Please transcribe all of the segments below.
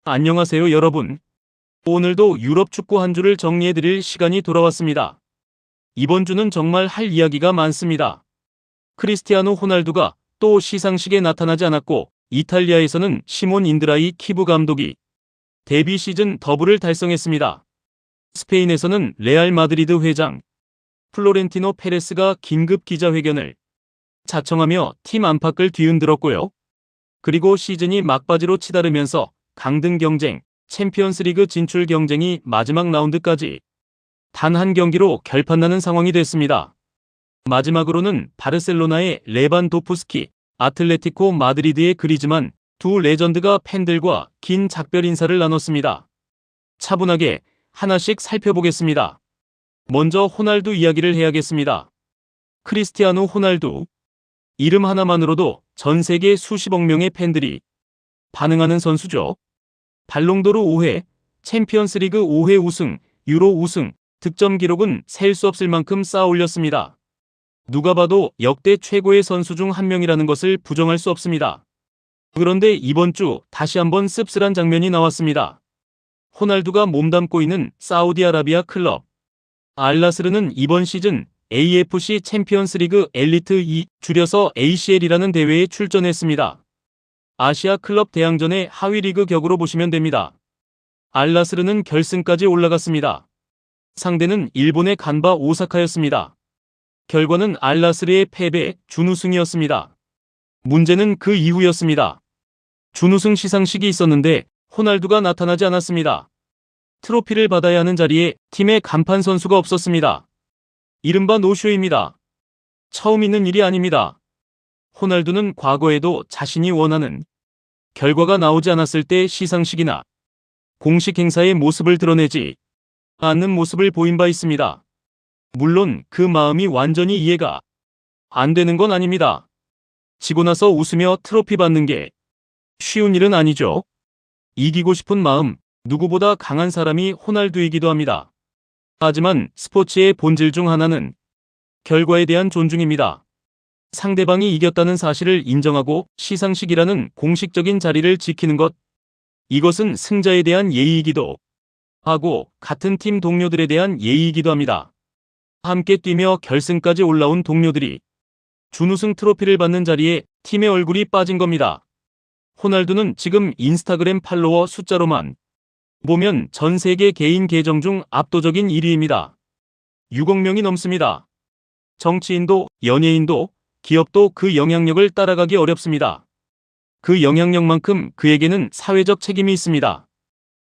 안녕하세요, 여러분. 오늘도 유럽 축구 한 주를 정리해드릴 시간이 돌아왔습니다. 이번 주는 정말 할 이야기가 많습니다. 크리스티아노 호날두가 또 시상식에 나타나지 않았고, 이탈리아에서는 시몬 인드라이 키부 감독이 데뷔 시즌 더블을 달성했습니다. 스페인에서는 레알 마드리드 회장 플로렌티노 페레스가 긴급 기자회견을 자청하며 팀 안팎을 뒤흔들었고요. 그리고 시즌이 막바지로 치달으면서 강등 경쟁, 챔피언스리그 진출 경쟁이 마지막 라운드까지 단 한 경기로 결판나는 상황이 됐습니다. 마지막으로는 바르셀로나의 레반도프스키, 아틀레티코 마드리드의 그리즈만 두 레전드가 팬들과 긴 작별 인사를 나눴습니다. 차분하게 하나씩 살펴보겠습니다. 먼저 호날두 이야기를 해야겠습니다. 크리스티아노 호날두. 이름 하나만으로도 전 세계 수십억 명의 팬들이 반응하는 선수죠. 발롱도르 5회, 챔피언스리그 5회 우승, 유로 우승, 득점 기록은 셀 수 없을 만큼 쌓아 올렸습니다. 누가 봐도 역대 최고의 선수 중 한 명이라는 것을 부정할 수 없습니다. 그런데 이번 주 다시 한번 씁쓸한 장면이 나왔습니다. 호날두가 몸담고 있는 사우디아라비아 클럽 알나스르는 이번 시즌 AFC 챔피언스리그 엘리트 2, 줄여서 ACL이라는 대회에 출전했습니다. 아시아 클럽 대항전의 하위 리그 격으로 보시면 됩니다. 알나스르는 결승까지 올라갔습니다. 상대는 일본의 간바 오사카였습니다. 결과는 알나스르의 패배, 준우승이었습니다. 문제는 그 이후였습니다. 준우승 시상식이 있었는데 호날두가 나타나지 않았습니다. 트로피를 받아야 하는 자리에 팀의 간판 선수가 없었습니다. 이른바 노쇼입니다. 처음 있는 일이 아닙니다. 호날두는 과거에도 자신이 원하는 결과가 나오지 않았을 때 시상식이나 공식 행사의 모습을 드러내지 않는 모습을 보인 바 있습니다. 물론 그 마음이 완전히 이해가 안 되는 건 아닙니다. 지고 나서 웃으며 트로피 받는 게 쉬운 일은 아니죠. 이기고 싶은 마음, 누구보다 강한 사람이 호날두이기도 합니다. 하지만 스포츠의 본질 중 하나는 결과에 대한 존중입니다. 상대방이 이겼다는 사실을 인정하고 시상식이라는 공식적인 자리를 지키는 것, 이것은 승자에 대한 예의이기도 하고 같은 팀 동료들에 대한 예의이기도 합니다. 함께 뛰며 결승까지 올라온 동료들이 준우승 트로피를 받는 자리에 팀의 얼굴이 빠진 겁니다. 호날두는 지금 인스타그램 팔로워 숫자로만 보면 전 세계 개인 계정 중 압도적인 1위입니다. 6억 명이 넘습니다. 정치인도, 연예인도, 기업도 그 영향력을 따라가기 어렵습니다. 그 영향력만큼 그에게는 사회적 책임이 있습니다.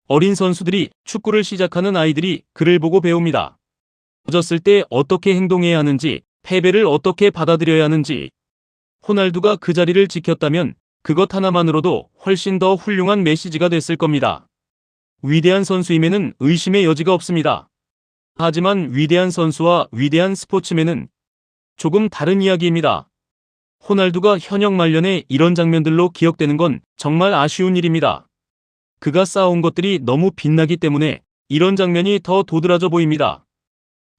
어린 선수들이, 축구를 시작하는 아이들이 그를 보고 배웁니다. 졌을 때 어떻게 행동해야 하는지, 패배를 어떻게 받아들여야 하는지. 호날두가 그 자리를 지켰다면 그것 하나만으로도 훨씬 더 훌륭한 메시지가 됐을 겁니다. 위대한 선수임에는 의심의 여지가 없습니다. 하지만 위대한 선수와 위대한 스포츠맨은 조금 다른 이야기입니다. 호날두가 현역 말년에 이런 장면들로 기억되는 건 정말 아쉬운 일입니다. 그가 쌓아온 것들이 너무 빛나기 때문에 이런 장면이 더 도드라져 보입니다.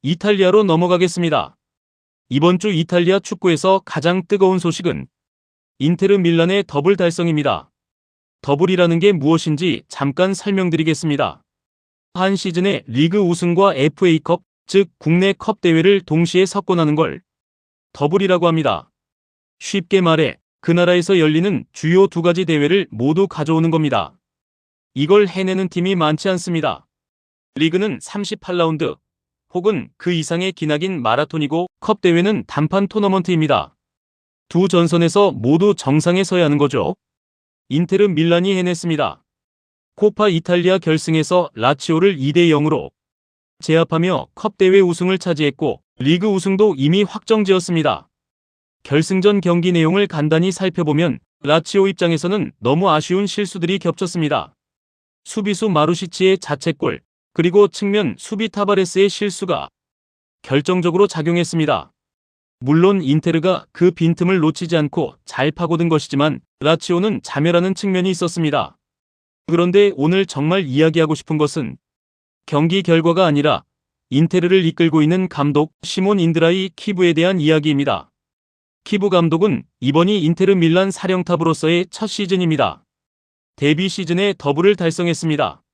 이탈리아로 넘어가겠습니다. 이번 주 이탈리아 축구에서 가장 뜨거운 소식은 인테르 밀란의 더블 달성입니다. 더블이라는 게 무엇인지 잠깐 설명드리겠습니다. 한 시즌에 리그 우승과 FA컵, 즉 국내 컵 대회를 동시에 석권하는 걸 더블이라고 합니다. 쉽게 말해 그 나라에서 열리는 주요 두 가지 대회를 모두 가져오는 겁니다. 이걸 해내는 팀이 많지 않습니다. 리그는 38라운드 혹은 그 이상의 기나긴 마라톤이고 컵 대회는 단판 토너먼트입니다. 두 전선에서 모두 정상에 서야 하는 거죠. 인테르 밀란이 해냈습니다. 코파 이탈리아 결승에서 라치오를 2대 0으로 제압하며 컵 대회 우승을 차지했고 리그 우승도 이미 확정지었습니다. 결승전 경기 내용을 간단히 살펴보면 라치오 입장에서는 너무 아쉬운 실수들이 겹쳤습니다. 수비수 마루시치의 자책골, 그리고 측면 수비 타바레스의 실수가 결정적으로 작용했습니다. 물론 인테르가 그 빈틈을 놓치지 않고 잘 파고든 것이지만 라치오는 자멸하는 측면이 있었습니다. 그런데 오늘 정말 이야기하고 싶은 것은 경기 결과가 아니라 인테르를 이끌고 있는 감독 시몬 인드라이 키부에 대한 이야기입니다. 키부 감독은 이번이 인테르 밀란 사령탑으로서의 첫 시즌입니다. 데뷔 시즌에 더블을 달성했습니다.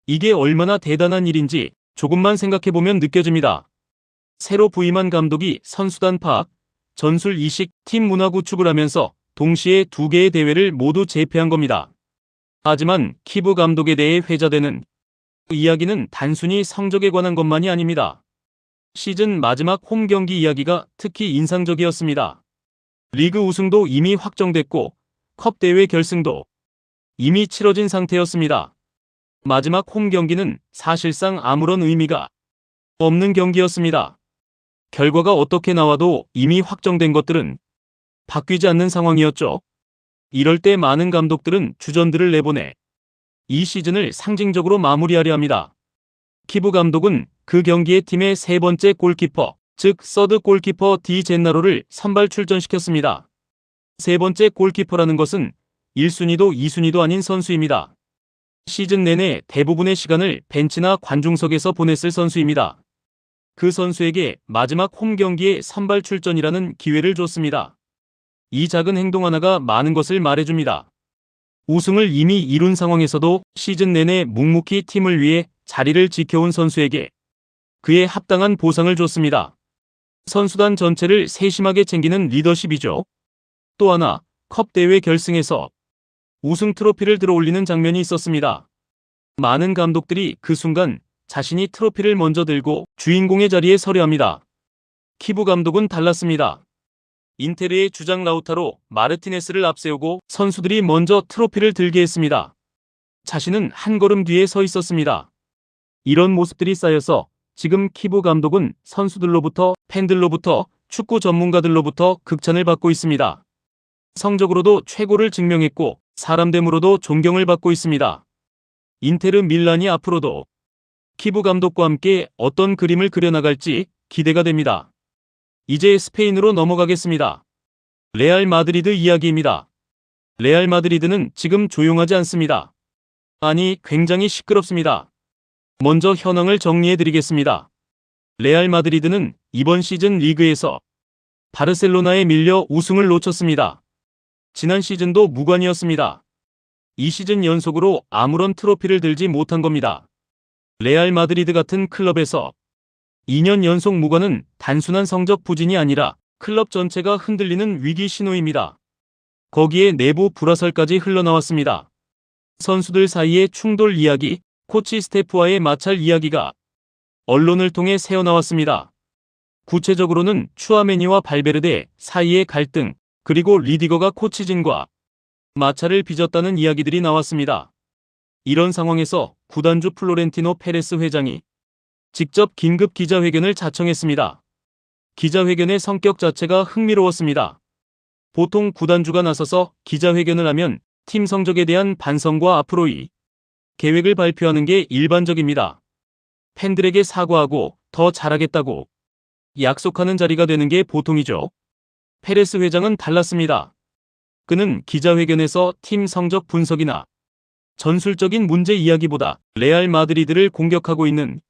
이게 얼마나 대단한 일인지 조금만 생각해보면 느껴집니다. 새로 부임한 감독이 선수단 파악, 전술 이식, 팀 문화 구축을 하면서 동시에 2개의 대회를 모두 제패한 겁니다. 하지만 키브 감독에 대해 회자되는 이야기는 단순히 성적에 관한 것만이 아닙니다. 시즌 마지막 홈 경기 이야기가 특히 인상적이었습니다. 리그 우승도 이미 확정됐고 컵 대회 결승도 이미 치러진 상태였습니다. 마지막 홈 경기는 사실상 아무런 의미가 없는 경기였습니다. 결과가 어떻게 나와도 이미 확정된 것들은 바뀌지 않는 상황이었죠. 이럴 때 많은 감독들은 주전들을 내보내 이 시즌을 상징적으로 마무리하려 합니다. 키브 감독은 그 경기에 팀의 세 번째 골키퍼, 즉 서드 골키퍼 디 젠나로를 선발 출전시켰습니다. 세 번째 골키퍼라는 것은 1순위도 2순위도 아닌 선수입니다. 시즌 내내 대부분의 시간을 벤치나 관중석에서 보냈을 선수입니다. 그 선수에게 마지막 홈 경기에 선발 출전이라는 기회를 줬습니다. 이 작은 행동 하나가 많은 것을 말해줍니다. 우승을 이미 이룬 상황에서도 시즌 내내 묵묵히 팀을 위해 자리를 지켜온 선수에게 그에 합당한 보상을 줬습니다. 선수단 전체를 세심하게 챙기는 리더십이죠. 또 하나, 컵 대회 결승에서 우승 트로피를 들어올리는 장면이 있었습니다. 많은 감독들이 그 순간 자신이 트로피를 먼저 들고 주인공의 자리에 서려 합니다. 키브 감독은 달랐습니다. 인테르의 주장 라우타로 마르티네스를 앞세우고 선수들이 먼저 트로피를 들게 했습니다. 자신은 한 걸음 뒤에 서 있었습니다. 이런 모습들이 쌓여서 지금 키브 감독은 선수들로부터, 팬들로부터, 축구 전문가들로부터 극찬을 받고 있습니다. 성적으로도 최고를 증명했고 사람됨으로도 존경을 받고 있습니다. 인테르 밀란이 앞으로도 키브 감독과 함께 어떤 그림을 그려나갈지 기대가 됩니다. 이제 스페인으로 넘어가겠습니다. 레알 마드리드 이야기입니다. 레알 마드리드는 지금 조용하지 않습니다. 아니, 굉장히 시끄럽습니다. 먼저 현황을 정리해드리겠습니다. 레알 마드리드는 이번 시즌 리그에서 바르셀로나에 밀려 우승을 놓쳤습니다. 지난 시즌도 무관이었습니다. 이 시즌 연속으로 아무런 트로피를 들지 못한 겁니다. 레알 마드리드 같은 클럽에서 2년 연속 무관은 단순한 성적 부진이 아니라 클럽 전체가 흔들리는 위기 신호입니다. 거기에 내부 불화설까지 흘러나왔습니다. 선수들 사이의 충돌 이야기, 코치 스태프와의 마찰 이야기가 언론을 통해 새어나왔습니다. 구체적으로는 추아메니와 발베르데 사이의 갈등, 그리고 리디거가 코치진과 마찰을 빚었다는 이야기들이 나왔습니다. 이런 상황에서 구단주 플로렌티노 페레스 회장이 직접 긴급 기자회견을 자청했습니다. 기자회견의 성격 자체가 흥미로웠습니다. 보통 구단주가 나서서 기자회견을 하면 팀 성적에 대한 반성과 앞으로의 계획을 발표하는 게 일반적입니다. 팬들에게 사과하고 더 잘하겠다고 약속하는 자리가 되는 게 보통이죠. 페레스 회장은 달랐습니다. 그는 기자회견에서 팀 성적 분석이나 전술적인 문제 이야기보다 레알 마드리드를 공격하고 있는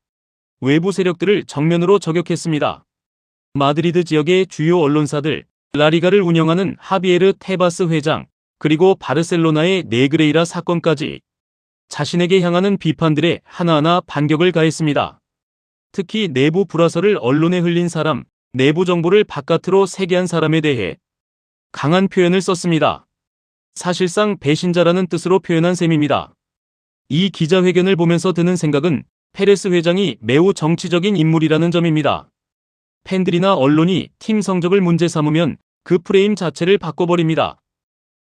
외부 세력들을 정면으로 저격했습니다. 마드리드 지역의 주요 언론사들, 라리가를 운영하는 하비에르 테바스 회장, 그리고 바르셀로나의 네그레이라 사건까지 자신에게 향하는 비판들에 하나하나 반격을 가했습니다. 특히 내부 불화설을 언론에 흘린 사람, 내부 정보를 바깥으로 세게한 사람에 대해 강한 표현을 썼습니다. 사실상 배신자라는 뜻으로 표현한 셈입니다. 이 기자회견을 보면서 드는 생각은 페레스 회장이 매우 정치적인 인물이라는 점입니다. 팬들이나 언론이 팀 성적을 문제 삼으면 그 프레임 자체를 바꿔버립니다.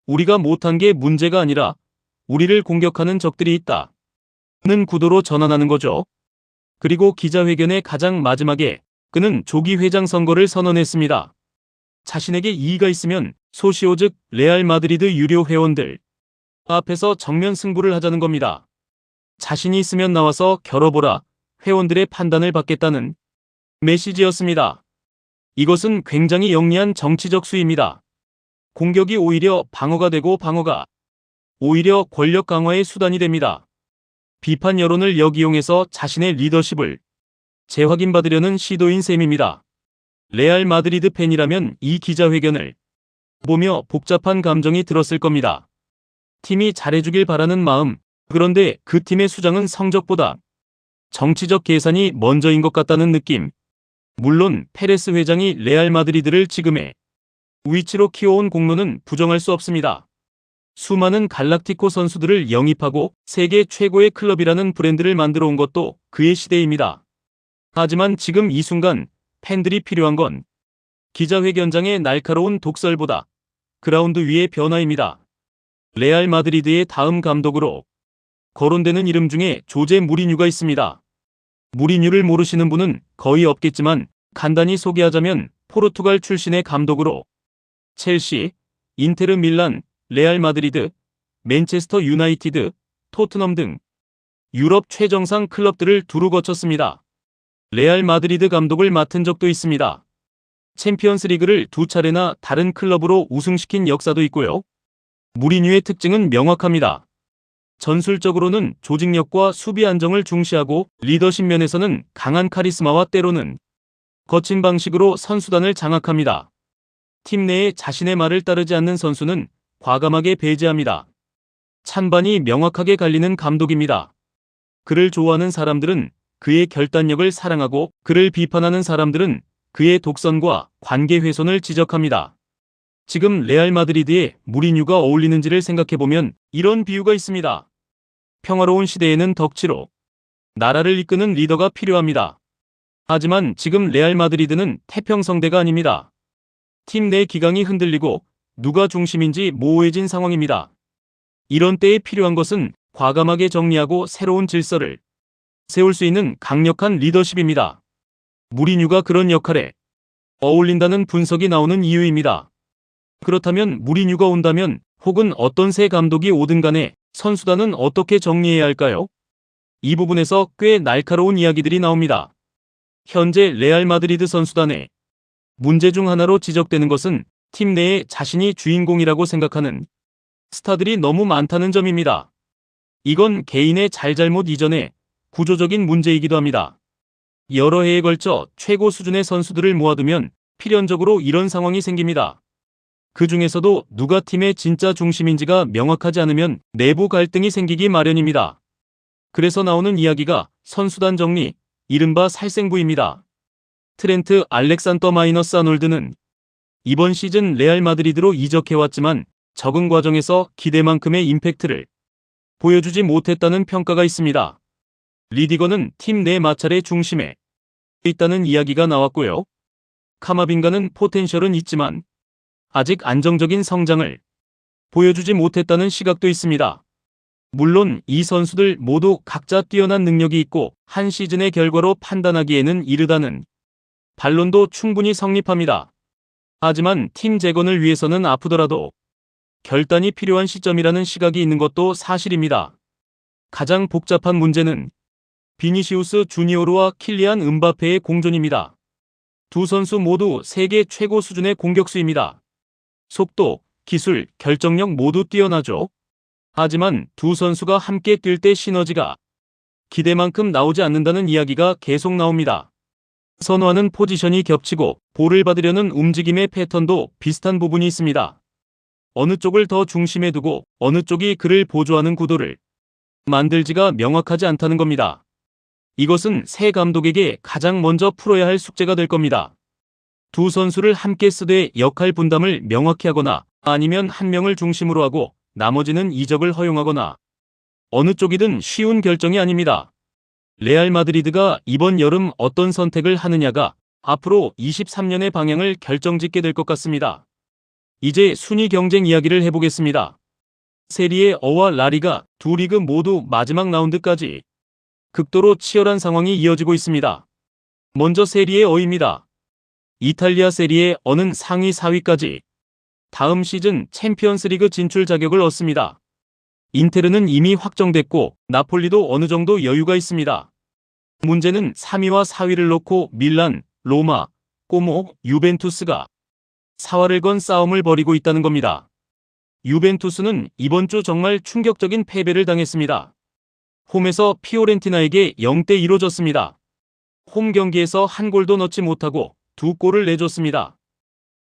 우리가 못한 게 문제가 아니라 우리를 공격하는 적들이 있다 는 구도로 전환하는 거죠. 그리고 기자회견의 가장 마지막에 그는 조기 회장 선거를 선언했습니다. 자신에게 이의가 있으면 소시오 즉 레알 마드리드 유료 회원들 앞에서 정면 승부를 하자는 겁니다. 자신이 있으면 나와서 겨뤄보라, 회원들의 판단을 받겠다는 메시지였습니다. 이것은 굉장히 영리한 정치적 수입니다. 공격이 오히려 방어가 되고 방어가 오히려 권력 강화의 수단이 됩니다. 비판 여론을 역이용해서 자신의 리더십을 재확인받으려는 시도인 셈입니다. 레알 마드리드 팬이라면 이 기자회견을 보며 복잡한 감정이 들었을 겁니다. 팀이 잘해주길 바라는 마음. 그런데 그 팀의 수장은 성적보다 정치적 계산이 먼저인 것 같다는 느낌. 물론 페레스 회장이 레알 마드리드를 지금의 위치로 키워온 공로는 부정할 수 없습니다. 수많은 갈락티코 선수들을 영입하고 세계 최고의 클럽이라는 브랜드를 만들어 온 것도 그의 시대입니다. 하지만 지금 이 순간 팬들이 필요한 건 기자회견장의 날카로운 독설보다 그라운드 위의 변화입니다. 레알 마드리드의 다음 감독으로 거론되는 이름 중에 조제 무리뉴가 있습니다. 무리뉴를 모르시는 분은 거의 없겠지만 간단히 소개하자면 포르투갈 출신의 감독으로 첼시, 인테르 밀란, 레알 마드리드, 맨체스터 유나이티드, 토트넘 등 유럽 최정상 클럽들을 두루 거쳤습니다. 레알 마드리드 감독을 맡은 적도 있습니다. 챔피언스 리그를 2차례나 다른 클럽으로 우승시킨 역사도 있고요. 무리뉴의 특징은 명확합니다. 전술적으로는 조직력과 수비 안정을 중시하고 리더십 면에서는 강한 카리스마와 때로는 거친 방식으로 선수단을 장악합니다. 팀 내에 자신의 말을 따르지 않는 선수는 과감하게 배제합니다. 찬반이 명확하게 갈리는 감독입니다. 그를 좋아하는 사람들은 그의 결단력을 사랑하고 그를 비판하는 사람들은 그의 독선과 관계 훼손을 지적합니다. 지금 레알 마드리드에 무리뉴가 어울리는지를 생각해보면 이런 비유가 있습니다. 평화로운 시대에는 덕치로 나라를 이끄는 리더가 필요합니다. 하지만 지금 레알 마드리드는 태평성대가 아닙니다. 팀 내 기강이 흔들리고 누가 중심인지 모호해진 상황입니다. 이런 때에 필요한 것은 과감하게 정리하고 새로운 질서를 세울 수 있는 강력한 리더십입니다. 무리뉴가 그런 역할에 어울린다는 분석이 나오는 이유입니다. 그렇다면 무리뉴가 온다면 혹은 어떤 새 감독이 오든 간에 선수단은 어떻게 정리해야 할까요? 이 부분에서 꽤 날카로운 이야기들이 나옵니다. 현재 레알 마드리드 선수단의 문제 중 하나로 지적되는 것은 팀 내에 자신이 주인공이라고 생각하는 스타들이 너무 많다는 점입니다. 이건 개인의 잘잘못 이전에 구조적인 문제이기도 합니다. 여러 해에 걸쳐 최고 수준의 선수들을 모아두면 필연적으로 이런 상황이 생깁니다. 그 중에서도 누가 팀의 진짜 중심인지가 명확하지 않으면 내부 갈등이 생기기 마련입니다. 그래서 나오는 이야기가 선수단 정리, 이른바 살생부입니다. 트렌트 알렉산더 마이너스 아놀드는 이번 시즌 레알 마드리드로 이적해왔지만 적응 과정에서 기대만큼의 임팩트를 보여주지 못했다는 평가가 있습니다. 리디거는 팀 내 마찰의 중심에 있다는 이야기가 나왔고요. 카마빈가는 포텐셜은 있지만 아직 안정적인 성장을 보여주지 못했다는 시각도 있습니다. 물론 이 선수들 모두 각자 뛰어난 능력이 있고 한 시즌의 결과로 판단하기에는 이르다는 반론도 충분히 성립합니다. 하지만 팀 재건을 위해서는 아프더라도 결단이 필요한 시점이라는 시각이 있는 것도 사실입니다. 가장 복잡한 문제는 비니시우스 주니오르와 킬리안 음바페의 공존입니다. 두 선수 모두 세계 최고 수준의 공격수입니다. 속도, 기술, 결정력 모두 뛰어나죠. 하지만 두 선수가 함께 뛸 때 시너지가 기대만큼 나오지 않는다는 이야기가 계속 나옵니다. 선호하는 포지션이 겹치고 볼을 받으려는 움직임의 패턴도 비슷한 부분이 있습니다. 어느 쪽을 더 중심에 두고 어느 쪽이 그를 보조하는 구도를 만들지가 명확하지 않다는 겁니다. 이것은 새 감독에게 가장 먼저 풀어야 할 숙제가 될 겁니다. 두 선수를 함께 쓰되 역할 분담을 명확히 하거나 아니면 한 명을 중심으로 하고 나머지는 이적을 허용하거나 어느 쪽이든 쉬운 결정이 아닙니다. 레알 마드리드가 이번 여름 어떤 선택을 하느냐가 앞으로 23년의 방향을 결정짓게 될 것 같습니다. 이제 순위 경쟁 이야기를 해보겠습니다. 세리에 어와 라리가 두 리그 모두 마지막 라운드까지 극도로 치열한 상황이 이어지고 있습니다. 먼저 세리에 어입니다. 이탈리아 세리에 어는 상위 4위까지 다음 시즌 챔피언스 리그 진출 자격을 얻습니다. 인테르는 이미 확정됐고 나폴리도 어느 정도 여유가 있습니다. 문제는 3위와 4위를 놓고 밀란, 로마, 꼬모, 유벤투스가 사활을 건 싸움을 벌이고 있다는 겁니다. 유벤투스는 이번 주 정말 충격적인 패배를 당했습니다. 홈에서 피오렌티나에게 0대2로 졌습니다. 홈 경기에서 한 골도 넣지 못하고 두 골을 내줬습니다.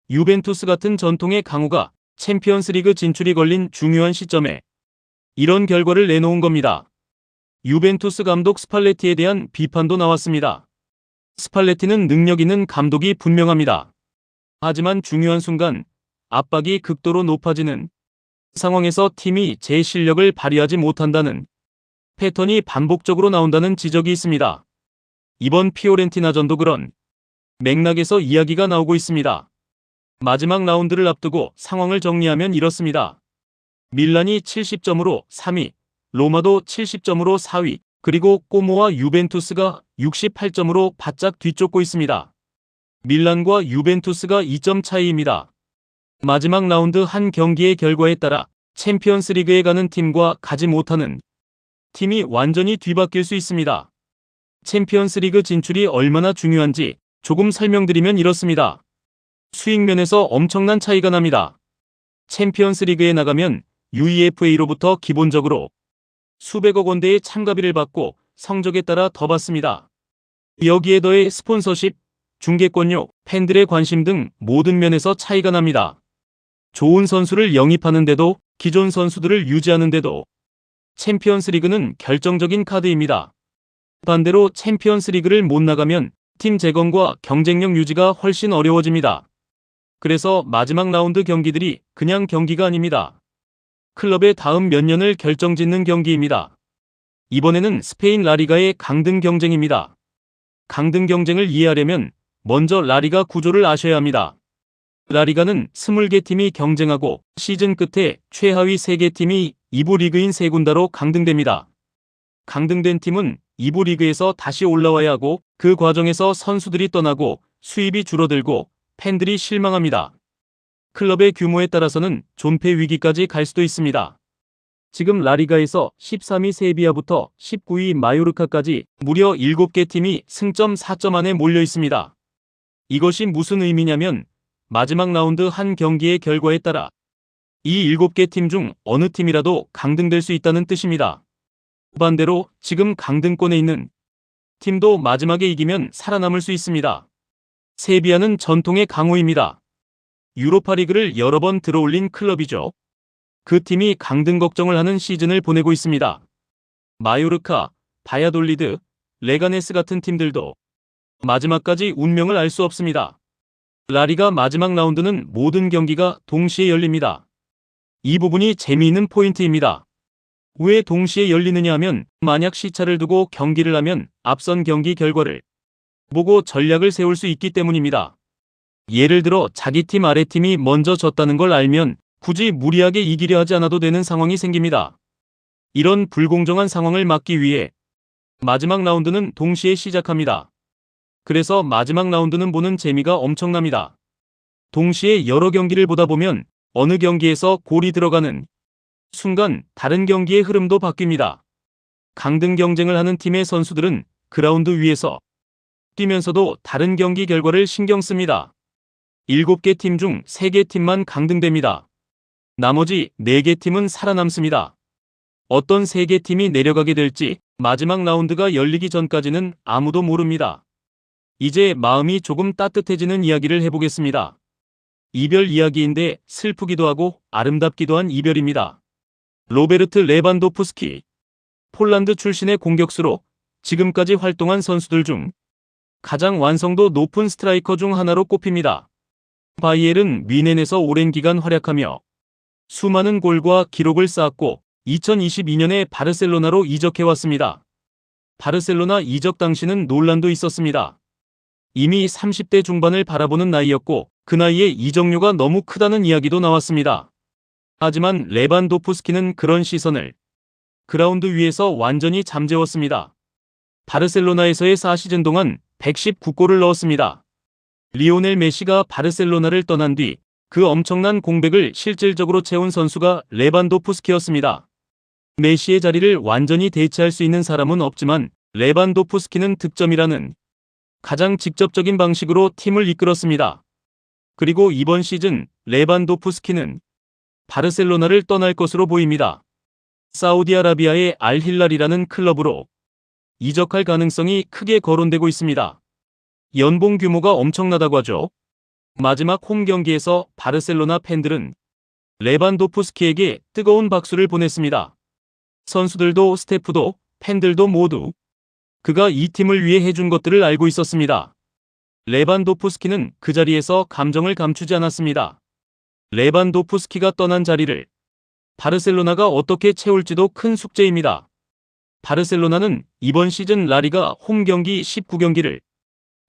유벤투스 같은 전통의 강호가 챔피언스 리그 진출이 걸린 중요한 시점에 이런 결과를 내놓은 겁니다. 유벤투스 감독 스팔레티에 대한 비판도 나왔습니다. 스팔레티는 능력 있는 감독이 분명합니다. 하지만 중요한 순간 압박이 극도로 높아지는 상황에서 팀이 제 실력을 발휘하지 못한다는 패턴이 반복적으로 나온다는 지적이 있습니다. 이번 피오렌티나전도 그런 맥락에서 이야기가 나오고 있습니다. 마지막 라운드를 앞두고 상황을 정리하면 이렇습니다. 밀란이 70점으로 3위, 로마도 70점으로 4위, 그리고 꼬모와 유벤투스가 68점으로 바짝 뒤쫓고 있습니다. 밀란과 유벤투스가 2점 차이입니다. 마지막 라운드 한 경기의 결과에 따라 챔피언스리그에 가는 팀과 가지 못하는 팀이 완전히 뒤바뀔 수 있습니다. 챔피언스리그 진출이 얼마나 중요한지 조금 설명드리면 이렇습니다. 수익면에서 엄청난 차이가 납니다. 챔피언스리그에 나가면 UEFA로부터 기본적으로 수백억 원대의 참가비를 받고 성적에 따라 더 받습니다. 여기에 더해 스폰서십, 중계권료, 팬들의 관심 등 모든 면에서 차이가 납니다. 좋은 선수를 영입하는데도 기존 선수들을 유지하는데도 챔피언스리그는 결정적인 카드입니다. 반대로 챔피언스리그를 못 나가면 팀 재건과 경쟁력 유지가 훨씬 어려워집니다. 그래서 마지막 라운드 경기들이 그냥 경기가 아닙니다. 클럽의 다음 몇 년을 결정짓는 경기입니다. 이번에는 스페인 라리가의 강등 경쟁입니다. 강등 경쟁을 이해하려면 먼저 라리가 구조를 아셔야 합니다. 라리가는 20개 팀이 경쟁하고 시즌 끝에 최하위 3개 팀이 2부 리그인 세 군다로 강등됩니다. 강등된 팀은 2부 리그에서 다시 올라와야 하고 그 과정에서 선수들이 떠나고 수입이 줄어들고 팬들이 실망합니다. 클럽의 규모에 따라서는 존폐 위기까지 갈 수도 있습니다. 지금 라리가에서 13위 세비야부터 19위 마요르카까지 무려 7개 팀이 승점 4점 안에 몰려 있습니다. 이것이 무슨 의미냐면 마지막 라운드 한 경기의 결과에 따라 이 7개 팀 중 어느 팀이라도 강등될 수 있다는 뜻입니다. 반대로 지금 강등권에 있는 팀도 마지막에 이기면 살아남을 수 있습니다. 세비야는 전통의 강호입니다. 유로파리그를 여러 번 들어올린 클럽이죠. 그 팀이 강등 걱정을 하는 시즌을 보내고 있습니다. 마요르카, 바야돌리드, 레가네스 같은 팀들도 마지막까지 운명을 알 수 없습니다. 라리가 마지막 라운드는 모든 경기가 동시에 열립니다. 이 부분이 재미있는 포인트입니다. 왜 동시에 열리느냐 하면 만약 시차를 두고 경기를 하면 앞선 경기 결과를 보고 전략을 세울 수 있기 때문입니다. 예를 들어 자기 팀 아래팀이 먼저 졌다는 걸 알면 굳이 무리하게 이기려 하지 않아도 되는 상황이 생깁니다. 이런 불공정한 상황을 막기 위해 마지막 라운드는 동시에 시작합니다. 그래서 마지막 라운드는 보는 재미가 엄청납니다. 동시에 여러 경기를 보다 보면 어느 경기에서 골이 들어가는 순간 다른 경기의 흐름도 바뀝니다. 강등 경쟁을 하는 팀의 선수들은 그라운드 위에서 뛰면서도 다른 경기 결과를 신경 씁니다. 7개 팀 중 3개 팀만 강등됩니다. 나머지 4개 팀은 살아남습니다. 어떤 3개 팀이 내려가게 될지 마지막 라운드가 열리기 전까지는 아무도 모릅니다. 이제 마음이 조금 따뜻해지는 이야기를 해보겠습니다. 이별 이야기인데 슬프기도 하고 아름답기도 한 이별입니다. 로베르트 레반도프스키, 폴란드 출신의 공격수로 지금까지 활동한 선수들 중 가장 완성도 높은 스트라이커 중 하나로 꼽힙니다. 바이에른 뮌헨에서 오랜 기간 활약하며 수많은 골과 기록을 쌓았고 2022년에 바르셀로나로 이적해왔습니다. 바르셀로나 이적 당시는 논란도 있었습니다. 이미 30대 중반을 바라보는 나이였고 그 나이에 이적료가 너무 크다는 이야기도 나왔습니다. 하지만 레반도프스키는 그런 시선을 그라운드 위에서 완전히 잠재웠습니다. 바르셀로나에서의 4시즌 동안 119골을 넣었습니다. 리오넬 메시가 바르셀로나를 떠난 뒤 그 엄청난 공백을 실질적으로 채운 선수가 레반도프스키였습니다. 메시의 자리를 완전히 대체할 수 있는 사람은 없지만 레반도프스키는 득점이라는 가장 직접적인 방식으로 팀을 이끌었습니다. 그리고 이번 시즌 레반도프스키는 바르셀로나를 떠날 것으로 보입니다. 사우디아라비아의 알힐랄이라는 클럽으로 이적할 가능성이 크게 거론되고 있습니다. 연봉 규모가 엄청나다고 하죠. 마지막 홈 경기에서 바르셀로나 팬들은 레반도프스키에게 뜨거운 박수를 보냈습니다. 선수들도 스태프도 팬들도 모두 그가 이 팀을 위해 해준 것들을 알고 있었습니다. 레반도프스키는 그 자리에서 감정을 감추지 않았습니다. 레반도프스키가 떠난 자리를 바르셀로나가 어떻게 채울지도 큰 숙제입니다. 바르셀로나는 이번 시즌 라리가 홈 경기 19경기를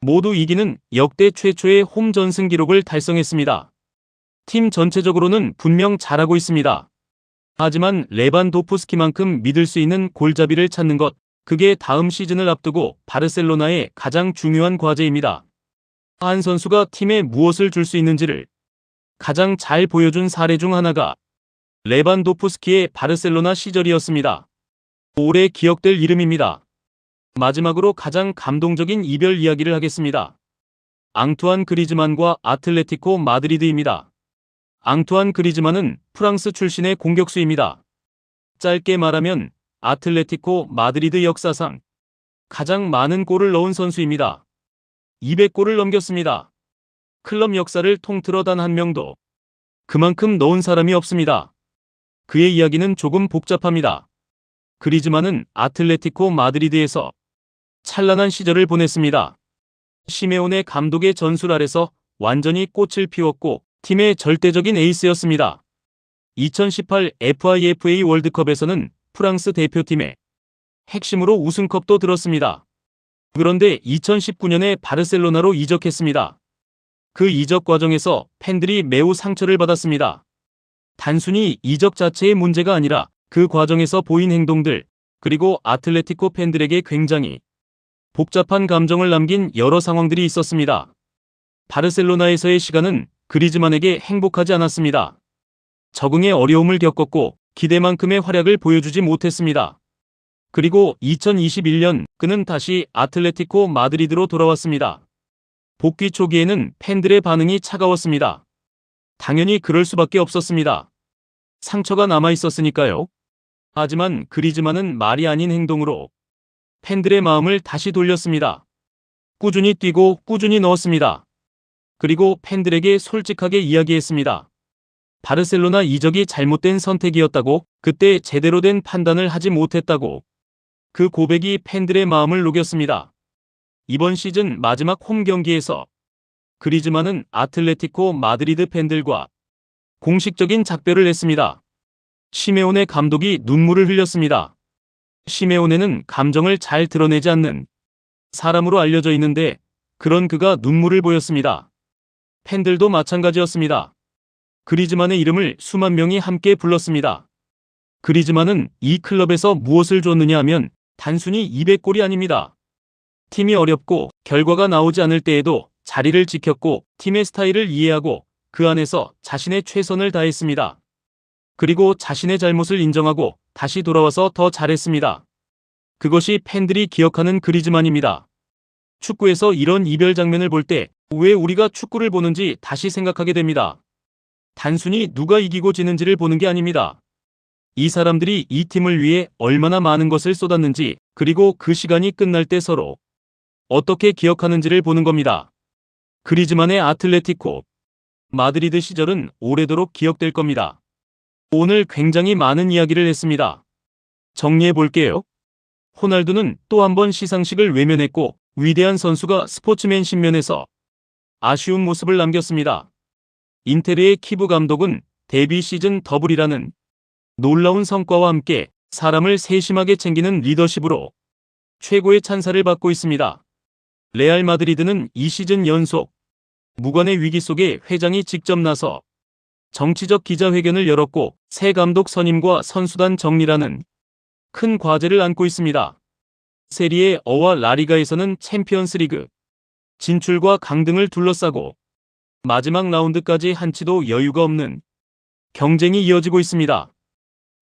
모두 이기는 역대 최초의 홈 전승 기록을 달성했습니다. 팀 전체적으로는 분명 잘하고 있습니다. 하지만 레반도프스키만큼 믿을 수 있는 골잡이를 찾는 것, 그게 다음 시즌을 앞두고 바르셀로나의 가장 중요한 과제입니다. 한 선수가 팀에 무엇을 줄 수 있는지를 가장 잘 보여준 사례 중 하나가 레반도프스키의 바르셀로나 시절이었습니다. 오래 기억될 이름입니다. 마지막으로 가장 감동적인 이별 이야기를 하겠습니다. 앙투안 그리즈만과 아틀레티코 마드리드입니다. 앙투안 그리즈만은 프랑스 출신의 공격수입니다. 짧게 말하면 아틀레티코 마드리드 역사상 가장 많은 골을 넣은 선수입니다. 200골을 넘겼습니다. 클럽 역사를 통틀어 단 한 명도 그만큼 넣은 사람이 없습니다. 그의 이야기는 조금 복잡합니다. 그리즈만은 아틀레티코 마드리드에서 찬란한 시절을 보냈습니다. 시메오네 감독의 전술 아래서 완전히 꽃을 피웠고 팀의 절대적인 에이스였습니다. 2018 FIFA 월드컵에서는 프랑스 대표팀의 핵심으로 우승컵도 들었습니다. 그런데 2019년에 바르셀로나로 이적했습니다. 그 이적 과정에서 팬들이 매우 상처를 받았습니다. 단순히 이적 자체의 문제가 아니라 그 과정에서 보인 행동들, 그리고 아틀레티코 팬들에게 굉장히 복잡한 감정을 남긴 여러 상황들이 있었습니다. 바르셀로나에서의 시간은 그리즈만에게 행복하지 않았습니다. 적응에 어려움을 겪었고 기대만큼의 활약을 보여주지 못했습니다. 그리고 2021년 그는 다시 아틀레티코 마드리드로 돌아왔습니다. 복귀 초기에는 팬들의 반응이 차가웠습니다. 당연히 그럴 수밖에 없었습니다. 상처가 남아 있었으니까요. 하지만 그리즈만은 말이 아닌 행동으로 팬들의 마음을 다시 돌렸습니다. 꾸준히 뛰고 꾸준히 넣었습니다. 그리고 팬들에게 솔직하게 이야기했습니다. 바르셀로나 이적이 잘못된 선택이었다고, 그때 제대로 된 판단을 하지 못했다고. 그 고백이 팬들의 마음을 녹였습니다. 이번 시즌 마지막 홈 경기에서 그리즈만은 아틀레티코 마드리드 팬들과 공식적인 작별을 했습니다. 시메오네 감독이 눈물을 흘렸습니다. 시메오네는 감정을 잘 드러내지 않는 사람으로 알려져 있는데 그런 그가 눈물을 보였습니다. 팬들도 마찬가지였습니다. 그리즈만의 이름을 수만 명이 함께 불렀습니다. 그리즈만은 이 클럽에서 무엇을 줬느냐 하면 단순히 200골이 아닙니다. 팀이 어렵고 결과가 나오지 않을 때에도 자리를 지켰고 팀의 스타일을 이해하고 그 안에서 자신의 최선을 다했습니다. 그리고 자신의 잘못을 인정하고 다시 돌아와서 더 잘했습니다. 그것이 팬들이 기억하는 그리즈만입니다. 축구에서 이런 이별 장면을 볼 때 왜 우리가 축구를 보는지 다시 생각하게 됩니다. 단순히 누가 이기고 지는지를 보는 게 아닙니다. 이 사람들이 이 팀을 위해 얼마나 많은 것을 쏟았는지, 그리고 그 시간이 끝날 때 서로 어떻게 기억하는지를 보는 겁니다. 그리즈만의 아틀레티코 마드리드 시절은 오래도록 기억될 겁니다. 오늘 굉장히 많은 이야기를 했습니다. 정리해 볼게요. 호날두는 또 한 번 시상식을 외면했고 위대한 선수가 스포츠맨십 면에서 아쉬운 모습을 남겼습니다. 인테르의 키부 감독은 데뷔 시즌 더블이라는 놀라운 성과와 함께 사람을 세심하게 챙기는 리더십으로 최고의 찬사를 받고 있습니다. 레알 마드리드는 이 시즌 연속 무관의 위기 속에 회장이 직접 나서 정치적 기자회견을 열었고 새 감독 선임과 선수단 정리라는 큰 과제를 안고 있습니다. 세리에 어와 라리가에서는 챔피언스리그 진출과 강등을 둘러싸고 마지막 라운드까지 한치도 여유가 없는 경쟁이 이어지고 있습니다.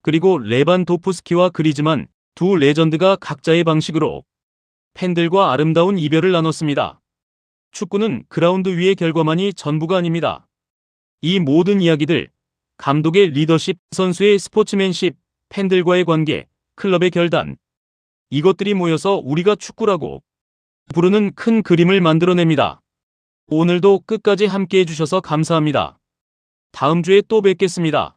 그리고 레반도프스키와 그리즈만 두 레전드가 각자의 방식으로 팬들과 아름다운 이별을 나눴습니다. 축구는 그라운드 위의 결과만이 전부가 아닙니다. 이 모든 이야기들, 감독의 리더십, 선수의 스포츠맨십, 팬들과의 관계, 클럽의 결단, 이것들이 모여서 우리가 축구라고 부르는 큰 그림을 만들어냅니다. 오늘도 끝까지 함께 해주셔서 감사합니다. 다음 주에 또 뵙겠습니다.